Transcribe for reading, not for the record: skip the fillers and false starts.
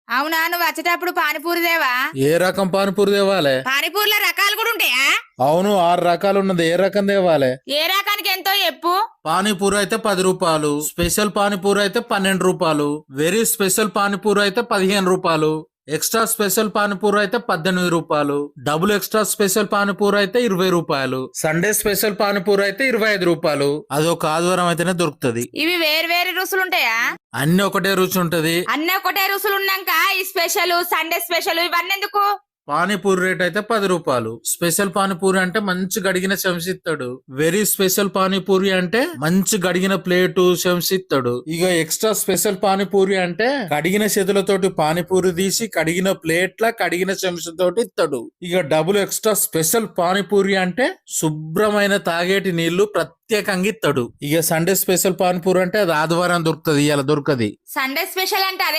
అవునా, నువ్వు వచ్చేటప్పుడు పానీపూరి దేవా? ఏ రకం పానీపూరి తేవాలే? పానీపూరిలో రకాలు కూడా ఉంటాయా? అవును, 6 రకాలు ఉన్నది. ఏ రకం తేవాలే? ఏ రకానికి ఎంతో చెప్పు. పానీపూరి అయితే 10 రూపాయలు, స్పెషల్ పానీపూరి అయితే 12 రూపాయలు, వెరీ స్పెషల్ పానీపూరి అయితే 15 రూపాయలు, ఎక్స్ట్రా స్పెషల్ పానీపూరి అయితే 18 రూపాయలు, డబుల్ ఎక్స్ట్రా స్పెషల్ పానీపూరి అయితే 20 రూపాయలు, సండే స్పెషల్ పానీపూరి అయితే 25 రూపాయలు. అదొక ఆదివారం అయితేనే దొరుకుతది. ఇవి వేరు వేరు రుసులు ఉంటాయా? అన్ని ఒకటే రుచి ఉంటది. అన్నీ ఒకటే రుసులు ఉన్నాక ఈ స్పెషల్ సండే స్పెషల్ ఇవన్నీ ఎందుకు? పానీపూరి రేట్ అయితే 10 రూపాయలు. స్పెషల్ పానీపూరి అంటే మంచి గడిగిన చెంచిస్తాడు. వెరీ స్పెషల్ పానీపూరి అంటే మంచి గడిగిన ప్లేటు చెంచిస్తాడు. ఇక ఎక్స్ట్రా స్పెషల్ పానీపూరి అంటే కడిగిన చేతులతోటి పానీపూరి తీసి కడిగిన ప్లేట్ల కడిగిన చెంచతోటి ఇస్తాడు. ఇక డబుల్ ఎక్స్ట్రా స్పెషల్ పానీపూరి అంటే శుభ్రమైన తాగేటి నీళ్లు ప్రత్యేకంగా ఇస్తాడు. ఇక సండే స్పెషల్ పానీపూరి అంటే అది ఆదివారం దొరుకుతుంది, ఇలా దొరకది. సండే స్పెషల్ అంటే అదే